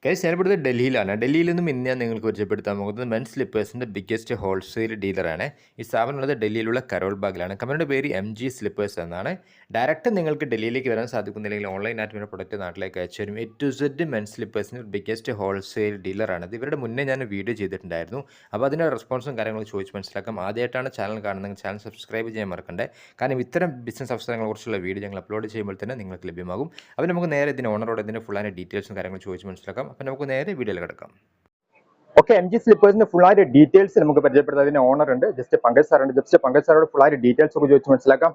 Guys ഞാനിവിടുത്തെ ഡൽഹിയിലാണ്. ഡൽഹിയിൽ നിന്നും ഇന്ന് ഞാൻ നിങ്ങൾക്ക് പരിചയപ്പെടുത്താൻ പോകുന്നത് മെൻസ് സ്ലിപ്പേഴ്സിൻ്റെ ബിഗ്ഗസ്റ്റ് ഹോൾസെയിൽ ഡീലറാണ്. ഈ സ്ഥാപനമുള്ളത് ഡൽഹിയിലുള്ള കരോൾ ബാഗിലാണ്. കമ്പനിയുടെ പേര് MG സ്ലിപ്പേഴ്സ് എന്നാണ്. ഡയറക്റ്റ് നിങ്ങൾക്ക് ഡൽഹിയിലേക്ക് വരാൻ സാധിക്കുന്നില്ലെങ്കിൽ ഓൺലൈനായിട്ട് ഇവരുടെ പ്രൊഡക്റ്റ് നാട്ടിലേക്ക് അയച്ചു തരും. A to Z മെൻസ് സ്ലിപ്പേഴ്സിൻ്റെ ബിഗ്ഗസ്റ്റ് ഹോൾസെയിൽ ഡീലറാണ്. ഇത് ഇവരുടെ മുന്നേ ഞാൻ വീഡിയോ ചെയ്തിട്ടുണ്ടായിരുന്നു. അപ്പോൾ അതിൻ്റെ റെസ്പോൺസും കാര്യങ്ങളും ചോദിച്ച് മനസ്സിലാക്കാം. ആദ്യമായിട്ടാണ് ചാനൽ കാണുന്നത്, ചാനൽ സബ്സ്ക്രൈബ് ചെയ്യാൻ മറക്കണ്ടേ. കാരണം ഇത്തരം ബിസിനസ് അവസരങ്ങളെക്കുറിച്ചുള്ള വീഡിയോ ഞങ്ങൾ അപ്ലോഡ് ചെയ്യുമ്പോൾ തന്നെ നിങ്ങൾക്ക് ലഭ്യമാകും. അപ്പോൾ നമുക്ക് നേരെ ഇതിൻ്റെ ഓണറോട് ഇതിൻ്റെ ഫുള്ളായ ഡീറ്റെയിൽസും കാര്യങ്ങളും ചോദിച്ച് മനസ്സിലാക്കാം. അപ്പോൾ നമുക്ക് നേരെ വീഡിയോയിൽ കിടക്കാം. ഓക്കെ, MG സ്ലിപ്പേഴ്സിന്റെ ഫുൾ ആയിട്ട് ഡീറ്റെയിൽസ് നമുക്ക് പരിചയപ്പെടുത്താം. അതിന്റെ ഓണർ ഉണ്ട്, ജസ്റ്റ് പങ്കജ് സാർ ഉണ്ട്. ജസ്റ്റ് പങ്കജ് സാറോട് ഫുൾ ആയിട്ട് ഡീറ്റെയിൽസ് ഒക്കെ ചോദിച്ച് മനസ്സിലാക്കാം.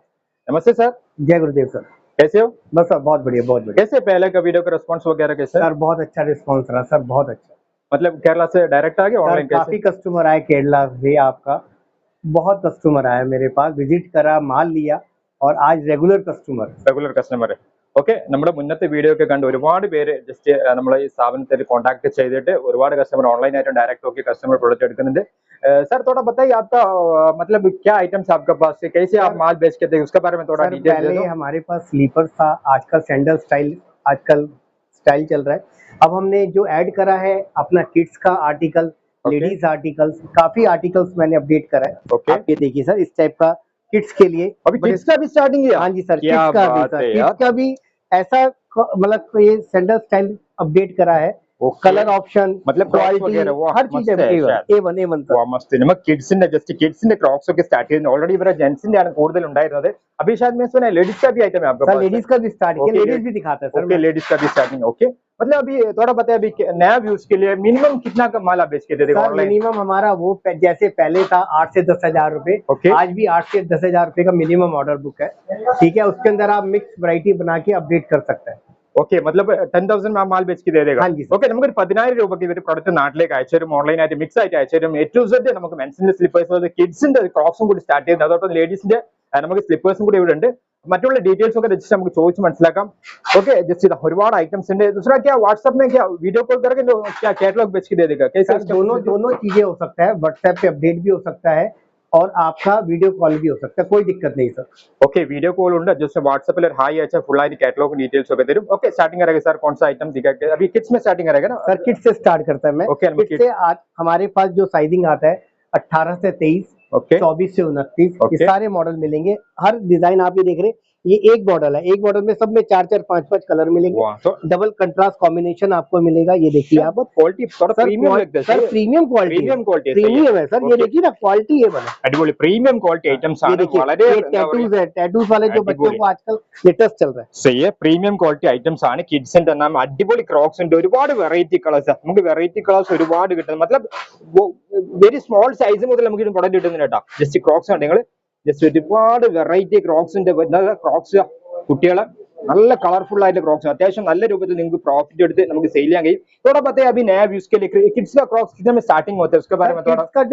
नमस्ते सर। जय गुरुदेव सर। कैसे हो? बस सर बहुत बढ़िया बहुत बढ़िया। कैसे पहले का वीडियो का रिस्पांस वगैरह कैसे? सर बहुत अच्छा रिस्पांस रहा सर, बहुत अच्छा। मतलब केरला से डायरेक्ट आ गए ऑनलाइन? काफी कस्टमर आए केरला से, आपका बहुत कस्टमर आया मेरे पास, विजिट करा, माल लिया और आज रेगुलर कस्टमर है। ഓക്കെ, നമ്മുടെ മുന്നത്തെ വീഡിയോ ഒക്കെ കണ്ട് ഒരുപാട് പേര് ജസ്റ്റ് നമ്മളെ ഈ സ്ഥാപനത്തിൽ കോൺടാക്ട് ചെയ്തിട്ട് ഒരുപാട് കസ്റ്റമർ ഓൺലൈൻ ആയിട്ട് डायरेक्ट होकर कस्टमर प्रोडक्ट എടുക്കുന്നുണ്ട്. सर थोड़ा बताइए आपका मतलब क्या आइटम्स आपके पास है, कैसे आप माल बेच के थे, उसके बारे में थोड़ा डिटेल दे दो। हमारे पास स्लीपर था, आजकल सैंडल स्टाइल आजकल स्टाइल चल रहा है। अब हमने जो ऐड करा है अपना किड्स का आर्टिकल, लेडीज आर्टिकल्स, काफी आर्टिकल्स मैंने अपडेट करा है। ओके, आप ये देखिए सर, इस टाइप का किड्स के लिए अभी किड्स का भी स्टार्टिंग है? हाँ जी सर, क्या किड्स का भी बात सर, है किड्स यार। का भी ऐसा मतलब ये सैंडल स्टाइल अपडेट करा है। कलर ऑप्शन मतलब क्वालिटी हर चीज A1 सर। മസ്റ്റ് നമ്മൾ കിഡ്സിന്റെ ജസ്റ്റ് കിഡ്സിന്റെ ക്രോക്സ് ഒക്കെ സ്റ്റാർട്ട് ചെയ്യുന്നത് ഓൾറെഡി ഇവരെ ജെന്റ്സിന്റെ ആണ് കൂടുതൽ ഉണ്ടായിരുന്നത്. अभी शायद मैं सुना है लेडीज का भी आइटम है आपके पास? लेडीज का भी स्टार्ट किया, लेडीज भी दिखाता है सर। ओके, लेडीज का भी स्टार्टिंग। ओके, मतलब अभी थोड़ा बताइए अभी नया व्यूज के लिए मिनिमम कितना का माल आप बेच के दे देंगे ऑनलाइन? मिनिमम हमारा वो जैसे पहले था 8 से 10,000 रुपए, आज भी 8 से 10,000 रुपए का मिनिमम ऑर्डर बुक है। ठीक है, उसके अंदर आप मिक्स वैरायटी बना के अपडेट कर सकते हैं। ഓക്കെ, മതലബ് 10,000 में माल बेच के दे देगा? ഓക്കെ, നമുക്ക് 10,000 രൂപയ്ക്ക് ഇവർ പ്രൊഡക്റ്റ് നാട്ടിലേക്ക് അയച്ചു തരും, ഓൺലൈൻ ആയിട്ട് മിക്സ് ആയിട്ട് അയച്ചു തരും. A to Z നമുക്ക് മെൻസിന്റെ സ്ലിപ്പേഴ്സ്, കിഡ്സിന്റെ ക്രോക്സും കൂടി സ്റ്റാർട്ട് ചെയ്യുന്നത്, അതോടൊപ്പം ലേഡീസിന്റെ നമുക്ക് സ്ലിപ്പേഴ്സും കൂടി ഇവിടെ ഉണ്ട്. മറ്റുള്ള ഡീറ്റെയിൽസ് ഒക്കെ ജസ്റ്റ് നമുക്ക് ചോദിച്ച് മനസ്സിലാക്കാം. ഓക്കെ, ജസ്റ്റ് ഇത് ഒരുപാട് ഐറ്റംസ് ഉണ്ട്. दूसरा क्या व्हाट्सएप में क्या वीडियो कॉल करके क्या कैटलॉग बेच के दे देगा? कैसे? दोनों चीजें हो सकता है, व्हाट्सएप पे अपडेट भी हो सकता है और आपका वीडियो कॉल भी हो सकता है, कोई दिक्कत नहीं सर। ओके, वीडियो कॉल ഉണ്ട്, ജസ്റ്റ് വാട്സപ്പിൽ ഒരു ഹായ് അയച്ചാൽ ഫുൾ ആയിട്ട് कैटलॉग डीटेल्स ഒക്കെ തരും. ओके, स्टार्टिंग करेगा सर, कौन सा आइटम दिखाएगा? अभी किड्स में स्टार्टिंग करेगा ना सर? किड्स से स्टार्ट करता है मैं। ओके, किड्स से आज हमारे पास जो साइजिंग आता है 18 से 23, ओके, 24 से 29, ओके, ये सारे मॉडल मिलेंगे। हर डिजाइन आप ये देख रहे हैं, ये एक मॉडल है, एक मॉडल में सब में 4-4 5-5 कलर मिलेंगे, तो डबल कंट्रास्ट कॉम्बिनेशन आपको मिलेगा। ये देखिए आप, क्वालिटी थोड़ा प्रीमियम लगता है सर, प्रीमियम क्वालिटी प्रीमियम है सर। ये देखिए ना, क्वालिटी ये बना അടിപൊളി പ്രീമിയം ക്വാളിറ്റി ഐറ്റംസ് ആണ്. വളരെ टैटूज है, टैटूज वाले जो बच्चों को आजकल लेटेस्ट चल रहा है। സही പ്രീമിയം ക്വാളിറ്റി ഐറ്റംസ് ആണ്. കിഡ്സിന്റെ തന്നെ അടിപൊളി ക്രോക്സ് ഉണ്ട്, ഒരുപാട് വെറൈറ്റി കളേഴ്സ്. നമുക്ക് വെറൈറ്റി കളേഴ്സ് ഒരുപാട് കിട്ടും. മതലബ് വെരി സ്മോൾ സൈസ് മുതൽ നമുക്ക് ഇത് പ്രൊഡക്റ്റ് കിട്ടുന്നുണ്ട് കേട്ടോ. ജസ്റ്റ് ക്രോക്സ് ആണ്, നിങ്ങൾ ജസ്റ്റ് ഒരുപാട് വെറൈറ്റി ക്രോക്സിന്റെ ക്രോക്സ് കുട്ടികളെ നല്ല കളർഫുൾ ആയിട്ട് ക്രോക്സ്, അത്യാവശ്യം നല്ല രൂപത്തിൽ നിങ്ങൾക്ക് प्रॉफिट എടുത്ത് നമുക്ക് സെയിൽ ചെയ്യാൻ കഴിയും. थोड़ा बताइए अभी नया व्यूज के लिए किड्स का क्रॉक्स कितने में स्टार्टिंग होता है, उसके बारे में थोड़ा। किड्स का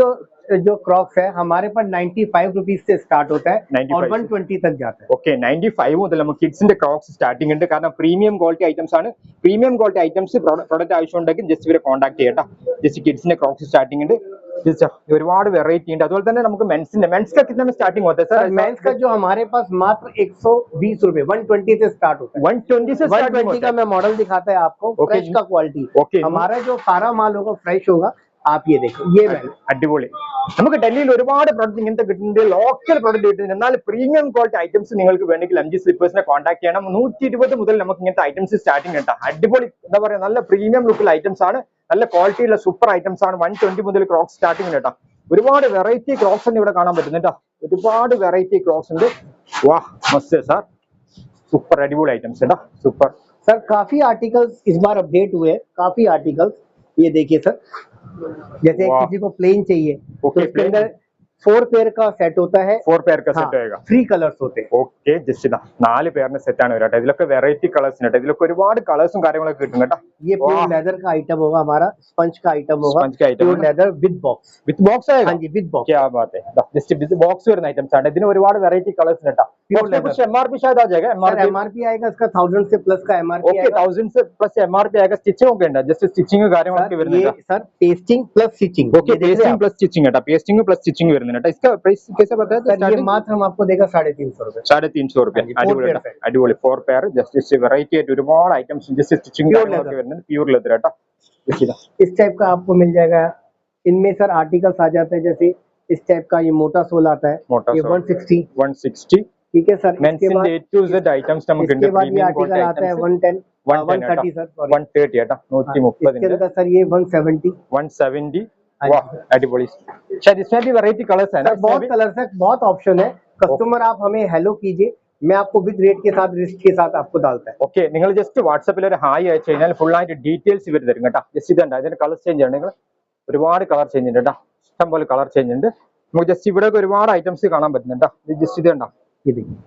जो क्रॉक्स है हमारे पास 95 रुपीज से स्टार्ट होता है और 120 तक जाता है। ओके, 95 മുതൽ നമുക്ക് കിഡ്സിന്റെ ക്രോക്സ് സ്റ്റാർട്ടിംഗ് ഉണ്ട്. കാരണം പ്രീമിയം ക്വാളിറ്റി ഐറ്റംസ് ആണ്. പ്രീമിയം ക്വാളിറ്റി ഐറ്റംസ് പ്രൊഡക്റ്റ് ആവശ്യമുണ്ടെങ്കിൽ ജസ്റ്റ് ഇവരെ കോൺടാക്ട് ചെയ്യട്ടോ. ജസ്റ്റ് കിഡ്സിന്റെ ക്രോക്സ് സ്റ്റാർട്ടിംഗ് ഉണ്ട്, ഒരുപാട് വെറൈറ്റി ഉണ്ട്. അതുപോലെ തന്നെ നമുക്ക് മെൻസ് का कितने में स्टार्टिंग होता है सर? मेंस का जो हमारे पास मात्र 120 रुपए 120 से स्टार्ट होता है। 120 से 120 का मैं मॉडल दिखाता है आपको, फ्रेश का क्वालिटी। हमारा जो सारा माल होगा फ्रेश होगा। आप ये देखो, ये അടിപൊളി. നമുക്ക് ഡൽഹിയിൽ ഒരുപാട് പ്രോഡക്റ്റ് ഇങ്ങനത്തെ കിട്ടുന്നുണ്ട്, ലോക്കൽ പ്രോഡക്റ്റ് കിട്ടുന്നുണ്ട്. എന്നാൽ പ്രീമിയം ക്വാളിറ്റി ഐറ്റംസ് നിങ്ങൾക്ക് വേണമെങ്കിൽ MG സ്ലിപ്പേഴ്സിനെ കോൺടാക്ട് ചെയ്യണം. 120 മുതൽ നമുക്ക് ഇങ്ങനത്തെ ഐറ്റംസ് സ്റ്റാർട്ടിംഗ് കിട്ടാം. അടിപൊളി എന്താ പറയാ, നല്ല പ്രീമിയം ലുക്കിൽ ഐറ്റംസ് ആണ്, നല്ല ക്വാളിറ്റിയുള്ള സൂപ്പർ ഐറ്റംസ് ആണ്. 120 മുതൽ ക്രോക്സ് സ്റ്റാർട്ടിംഗ് കേട്ടോ. ഒരുപാട് വെറൈറ്റി ക്രോക്സ് ആണ് ഇവിടെ കാണാൻ പറ്റുന്നത് കേട്ടോ. ഒരുപാട് വെറൈറ്റി ക്രോക്സ് ഉണ്ട്. वाह मस्त है सर, सुपर अडिबोल आइटम्स है ना, सुपर सर। काफी आर्टिकल्स इस बार अपडेट हुए, काफी आर्टिकल्स। ये देखिए सर, जैसे किसी को प्लेन चाहिए तो उसके अंदर 4 पेयर का सेट होता है, 4 पेयर का सेट होएगा, 3 कलर्स होते हैं। ओके, जस्ट इदा 4 पेयറിന്റെ സെറ്റ് ആണ് വരാട്ടോ. ഇതിലൊക്കെ വെറൈറ്റി കളേഴ്സ് ഉണ്ട്, ഇതിലൊക്കെ ഒരുപാട് കളേഴ്സും കാര്യങ്ങളൊക്കെ കിട്ടും കേട്ടോ. ये प्योर लेदर का आइटम होगा, हमारा स्पंज का आइटम होगा, प्योर लेदर विद बॉक्स आएगा। हाँ जी, विद बॉक्स, क्या बात है। जस्ट विद बॉक्स വരുന്ന ഐറ്റംസ് ആണ്. ഇതിന് ഒരുപാട് വെറൈറ്റി കളേഴ്സ് ഉണ്ട് കേട്ടോ. प्योर लेदर कुछ एमआरपी शायद आ जाएगा, एमआरपी आएगा इसका 1000 से प्लस का एमआरपी आएगा। 1000 से प्लस एमआरपी आएगा. स्टिचिंग ഒക്കെ ഉണ്ട്, ജസ്റ്റ് സ്റ്റിച്ചിങ് കാര്യങ്ങളൊക്കെ വരുന്നുണ്ട് sir. Pasting plus stitching, okay, pasting plus stitching है, पेस्टिंग प्लस स्टिचिंग വരുന്നുണ്ട്. इसका प्राइस कैसे बताया सर? ये मात्र हम आपको देगा 350 रुपए, 350 रुपए. അടിപൊളി 4 पेयर. ജസ്റ്റ് വെറൈറ്റി ആയിട്ട് ഒരുപാട് ഐറ്റംസ് ജസ്റ്റ് സ്റ്റിച്ചിങ് കാര്യങ്ങളൊക്കെ വരുന്നുണ്ട്. പ്യൂർ ലെതർ കേട്ടോ, इस टाइप का आपको मिल जाएगा। इनमें सर आर्टिकल्स आ जाते हैं, जैसे इस टाइप का ये मोटा सोल आता है, मोटा ये सोल। 160, 160 ठीक है सर। इसके बाद A to Z items നമുക്ക് ഉണ്ട് इसके बाद ये പ്രീമിയം आर्टिकल ക്വാളിറ്റി आता है ഐറ്റംസ് 110, 130 सर, सॉरी 130 കേട്ടോ 130 इसके अंदर सर ये 170। 170 हाँ वाह जी। अടിപൊളി शायद इसमें भी वैरायटी कलर्स है ना सर बहुत कलर्स है, बहुत ऑप्शन है। कस्टमर आप हमें हेलो कीजिए, मैं आपको विद रेट के साथ रिस्क के साथ आपको डालता है। ഓക്കെ നിങ്ങൾ ജസ്റ്റ് വാട്സാപ്പിൽ ഒരു ഹായ് അയച്ചു കഴിഞ്ഞാൽ ഫുൾ ആയിട്ട് ഡീറ്റെയിൽസ് ഇവർ തരും കേട്ടോ ജസ്റ്റ് ഇതുണ്ട് അതിന്റെ കളർ ചേഞ്ച് ആണെങ്കിൽ ഒരുപാട് കളർ ചേഞ്ച് ഉണ്ട് കേട്ടോ ഇഷ്ടം പോലെ കളർ ചേഞ്ച് ഉണ്ട് നമുക്ക് ജസ്റ്റ് ഇവിടെ ഒരുപാട് ഐറ്റംസ് കാണാൻ പറ്റുന്നുണ്ട് ഇത് ജസ്റ്റ് ഇത് കണ്ടോ ये देखिए,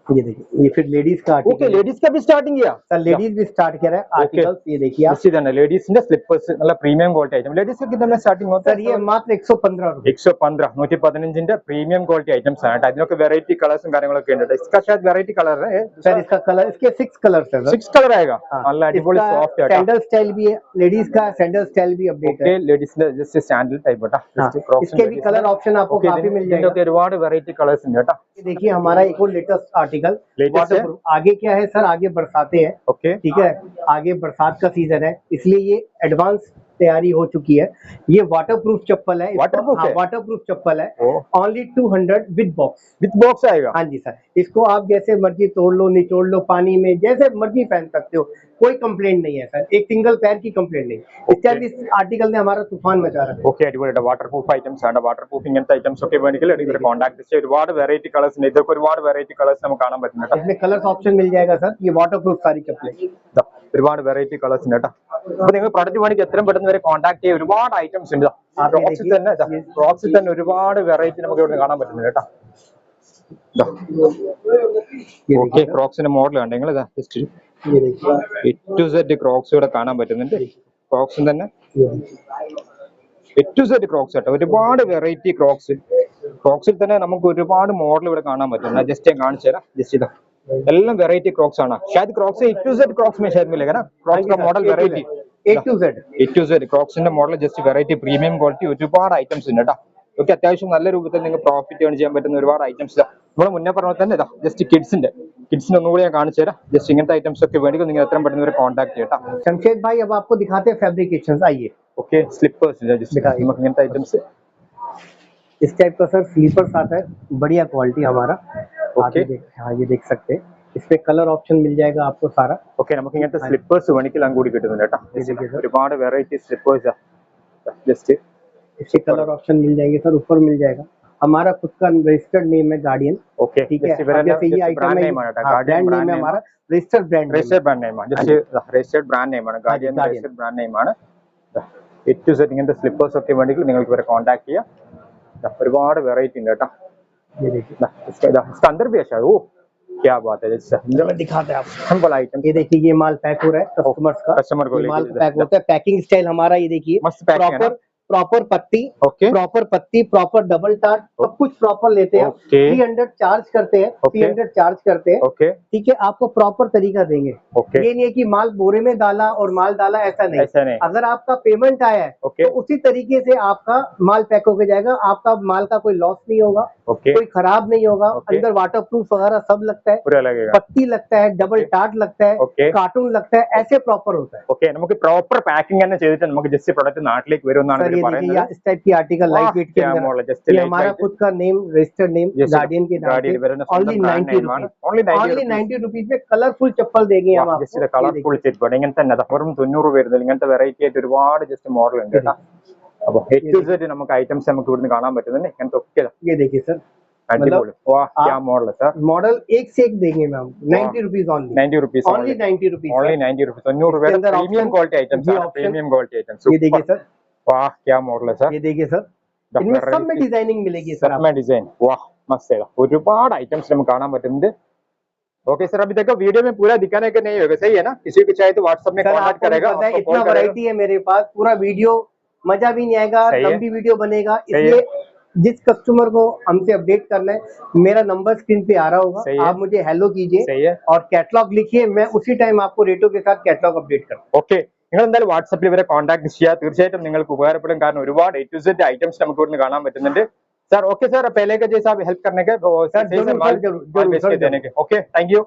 ये देखिए, ये फिर लेडीज का ഓക്കെ आर्टिकल। ലേഡീസ് का भी स्टार्टिंग किया सर लेडीज भी स्टार्ट किया है आर्टिकल्स, ये देखिए आप। जस्ट इधर लेडीസിന്റെ സ്ലിപ്പേഴ്സ് നല്ല പ്രീമിയം ക്വാളിറ്റി ഐറ്റം ലേഡീസ് ഒക്കെ കിतना സ്റ്റാർട്ടിംഗ് होता सर ये मात्र 115 रुपए। 115 115ന്റെ പ്രീമിയം ക്വാളിറ്റി ഐറ്റംസ് ആണ് കേട്ടോ അതിനൊക്കെ വെറൈറ്റി കളേഴ്സും കാര്യങ്ങളൊക്കെ ഉണ്ട് इसका शायद वेराइटी कलर है सर इसका कलर, इसके 6 कलर्स है सर। 6 कलर आएगा നല്ല അടിപൊളി സോഫ്റ്റ് ആട്ടോ सैंडल स्टाइल भी है, लेडीज का सैंडल स्टाइल भी अपडेट ओके है। ലേഡീസിന്റെ ജസ്റ്റ് സാൻഡൽ ടൈപ്പ് കേട്ടോ हाँ, ജസ്റ്റ് ക്രോക്സ് इसके भी कलर ऑप्शन आपको काफी मिल जाएगा। ഇതിനൊക്കെ ഒരുപാട് വെറൈറ്റി കളേഴ്സ് ഉണ്ട് കേട്ടോ ये देखिए हमारा एक और लेटेस्ट आर्टिकल Latest है? वाटरप्रूफ। आगे क्या है सर, आगे बरसाते हैं, ओके ठीक है, आगे बरसात का सीजन है, इसलिए ये एडवांस तैयारी हो चुकी है। ये वाटरप्रूफ चप्पल है, Waterproof है? वाटरप्रूफ चप्पल है, oh only 200 with box. With box आएगा हाँ जी सर, इसको आप जैसे मर्जी तोड़ लो, निचोड़ लो, पानी में जैसे मर्जी पहन सकते हो, कोई कंप्लेंट नहीं है सर, एक सिंगल पैर की कंप्लेंट नहीं। इस टाइप इस आर्टिकल ने हमारा तूफान मचा रखा है। ഓക്കെ അടിപൊളിയായിട്ട് വാട്ടർ പ്രൂഫ് ഐറ്റംസ് ആണ് വാട്ടർ പ്രൂഫ് ഇങ്ങനത്തെ ഐറ്റംസ് ഒക്കെ വേണമെങ്കിൽ ഇവരെ കോൺടാക്ട് ചെയ്ത് ഒരുപാട് വെറൈറ്റി കളേഴ്സ് ഉണ്ട് ഇതൊക്കെ ഒരുപാട് വെറൈറ്റി കളേഴ്സ് നമുക്ക് കാണാൻ പറ്റും കേട്ടോ इसमें कलर्स ऑप्शन मिल जाएगा सर, ये वाटरप्रूफ सारी चप्पलें। ഇതാ, ഒരുപാട് വെറൈറ്റി കളേഴ്സ് ഉണ്ട് കേട്ടോ അപ്പൊ നിങ്ങൾ പ്രൊഡക്റ്റ് വേണമെങ്കിൽ എത്രയും പെട്ടെന്ന് വരെ കോൺടാക്ട് ചെയ്യുക ഒരുപാട് ഐറ്റംസ് ഉണ്ട് ക്രോക്സിൽ തന്നെ ക്രോക്സിൽ തന്നെ ഒരുപാട് വെറൈറ്റി നമുക്ക് ഇവിടെ കാണാൻ പറ്റുന്നുണ്ട് കേട്ടോ ये ഓക്കെ ക്രോക്സിന്റെ മോഡൽ കണ്ടോ നിങ്ങൾ ഇതാ ജസ്റ്റ് ये देखिए, ടു സെറ്റ് ക്രോക്സ് ഇവിടെ കാണാൻ പറ്റുന്നുണ്ട് ക്രോക്സും തന്നെ ये देखिए। ടു സെറ്റ് ക്രോക്സ് കേട്ടോ ഒരുപാട് വെറൈറ്റി ക്രോക്സിൽ തന്നെ നമുക്ക് ഒരുപാട് മോഡൽ ഇവിടെ കാണാൻ പറ്റും ജസ്റ്റ് ഞാൻ കാണിച്ചു തരാം ജസ്റ്റ് ഇതാ എല്ലാം വെറൈറ്റി ക്രോക്സ് ആണ് शायद क्रॉक्स से टू जेड क्रॉक्स में शायद मिलेगा ना क्रॉक्स का model variety A to Z। To Z ക്രോക്സിന്റെ model just variety premium quality ഒരുപാട് ഐറ്റംസ് ഉണ്ട് കേട്ടോ ഓക്കെ അത്യാവശ്യം നല്ല രൂപത്തിൽ നിങ്ങൾക്ക് പ്രോഫിറ്റ് ഏൺ ചെയ്യാൻ പറ്റുന്ന ഒരുപാട് ഐറ്റംസ് നമ്മൾ മുന്നേ പറഞ്ഞ തന്നെ ഇതാ ജസ്റ്റ് കിഡ്സിന്റെ ഒന്നുകൂടി ഞാൻ കാണിച്ചു തരാം ജസ്റ്റ് ഇങ്ങനത്തെ ഐറ്റംസ് ഒക്കെ വേണമെങ്കിൽ നിങ്ങൾ എത്രയും പെട്ടെന്ന് കോൺടാക്ട് ചെയ്യട്ടോ शमशेद भाई अब आपको दिखाते हैं फैब्रिकेशन, आइए। ओके स्लीपर्स दिखाइए। നമുക്ക് ഇങ്ങനത്തെ ഐറ്റംസ് इस टाइप का सर स्लीपर्स आता है, बढ़िया क्वालिटी हमारा। Okay। हाँ ये देख सकते हैं, इसमें कलर ऑप्शन मिल जाएगा आपको सारा। ഓക്കെ നമുക്ക് ഇങ്ങനത്തെ സ്ലിപ്പേഴ്സ് വേണമെങ്കിൽ അങ്ങോട്ട് കിട്ടുന്നുണ്ട് കേട്ടോ देखिए सर। ഒരുപാട് വെറൈറ്റി സ്ലിപ്പേഴ്സ് ജസ്റ്റ് इसके कलर ऑप्शन मिल जाएंगे सर, ऊपर मिल जाएगा। हमारा खुद का रजिस्टर्ड नेम है गार्डियन, ओके ठीक है। अब जैसे ये आइटम ब्रांड है, नेम ആണ് കേട്ടോ ब्रांड ഗാർഡിയൻ नेम है हमारा, रजिस्टर्ड ब्रांड രജിസ്റ്റർഡ് ബ്രാൻഡ് നെയിമാണ് ജസ്റ്റ് രജിസ്റ്റർഡ് ബ്രാൻഡ് നെയിമാണ് ഗാർഡിയൻ Guardian। രജിസ്റ്റർഡ് ബ്രാൻഡ് നെയിമാണ് ടു സെറ്റ് ഇങ്ങനത്തെ സ്ലിപ്പേഴ്സ് ഒക്കെ വേണമെങ്കിൽ നിങ്ങൾക്ക് ഇവരെ കോൺടാക്ട് ചെയ്യാം ഒരുപാട് വെറൈറ്റി ഉണ്ട് കേട്ടോ ये देखिए, इसका अंदर भी अच्छा है ओ क्या बात है जैसे मैं दिखाते हैं आपको। सिंपल आइटम ये देखिए, ये माल पैक हो रहा है कस्टमर्स का, कस्टमर को ये माल लेके पैक होता है। पैकिंग स्टाइल हमारा ये देखिए, मस्त पैकिंग है ना प्रॉपर पत्ती, ओके प्रॉपर डबल टार्ट, सब कुछ प्रॉपर लेते हैं। ओके 300 चार्ज करते हैं, ओके। 300 चार्ज करते हैं, ओके ठीक है। आपको प्रॉपर तरीका देंगे, ओके ये नहीं है कि माल बोरे में डाला और माल डाला, ऐसा नहीं। ऐसा नहीं अगर आपका पेमेंट आया है ओके तो उसी तरीके से आपका माल पैक होके जाएगा, आपका माल का कोई लॉस नहीं होगा, ओके कोई खराब नहीं होगा। ओके। अंदर वाटर प्रूफ वगैरह सब लगता है, पूरा लगेगा पत्ती लगता है, डबल ओके। टार्ट लगता है, ओके कार्टून लगता है, ऐसे प्रॉपर होता है। ഓക്കെ നമുക്ക് പ്രോപ്പർ പാക്കിംഗ് തന്നെ ചെയ്തിട്ട് നമുക്ക് ജസ്റ്റ് പ്രൊഡക്റ്റ് നാട്ടിലേക്ക് വരുമെന്നാണ് सर ഇവർ ये देखिए, പറയുന്നത് इस टाइप की आर्टिकल लाइट वेट के अंदर, जस्ट ये हमारा खुद का नेम, रजिस्टर्ड नेम गार्डियन के नाम ഗാർഡിയൻ से, വരുന്ന ओनली 90 रुपीज, ओनली 90 रुपीज में कलरफुल चप्पल देंगे हम आपको। ജസ്റ്റ് കളർഫുൾ സെറ്റ് ഇങ്ങനത്തെ തന്നെ വെറും 90 വരുന്നത് ഇങ്ങനത്തെ വെറൈറ്റി ആയിട്ട് ഒരുപാട് ജസ്റ്റ് മോഡൽ ഉണ്ട് കേട്ടോ അപ്പൊ ടു സെറ്റ് നമുക്ക് ഐറ്റംസ് നമുക്ക് ഇവിടുന്ന് കാണാൻ പറ്റുന്നുണ്ട് ഇങ്ങനത്തെ ഒക്കെ ये देखिए सर, അടിപൊളി വാ क्या മോഡൽ സർ मॉडल एक से एक देंगे ma'am, 90 rupees only, 90 rupees only 90 rupees. Only 90 rupees 90 रुपए इसके अंदर प्रीमियम option- क्वालिटी आइटम्स ये है option- प्रीमियम क्वालिटी आइटम्स ये देखिए सर, वाह क्या मॉडल है सर ये देखिए सर, इनमें सब में डिजाइनिंग मिलेगी सर सब में डिजाइन वाह मस्त है ഒരുപാട് ഐറ്റംസ് നമുക്ക് കാണാൻ പറ്റുന്നുണ്ട് ओके सर अभी तक वीडियो में पूरा दिखाने का नहीं होगा सही है ना किसी को चाहे तो व्हाट्सएप में सर कांटेक्ट आपको करेगा पता है आपको इतना कॉल करेगा वैरायटी है मेरे पास, पूरा वीडियो मजा भी नहीं आएगा, सही है। लंबी वीडियो बनेगा, सही इसलिए जिस कस्टमर को हमसे अपडेट करना है, मेरा नंबर स्क्रीन पे आ रहा होगा, सही है। आप मुझे हेलो कीजिए सही है और कैटलॉग लिखिए, मैं उसी टाइम आपको रेटों के साथ कैटलॉग अपडेट करूँ। ഓക്കെ നിങ്ങൾ എന്തായാലും വാട്സാപ്പിൽ ഇവരെ കോൺടാക്ട് ചെയ്യുക തീർച്ചയായിട്ടും നിങ്ങൾക്ക് ഉപകാരപ്പെടും കാരണം ഒരുപാട് A to Z ഐറ്റംസ് നമുക്ക് ഇവിടുന്ന് കാണാൻ പറ്റുന്നുണ്ട് सर ओके सर पहले का जैसा हेल्प करने के सर, जरूर, माल जरूर, जरूर, बेच के जरूर। देने के ओके थैंक यू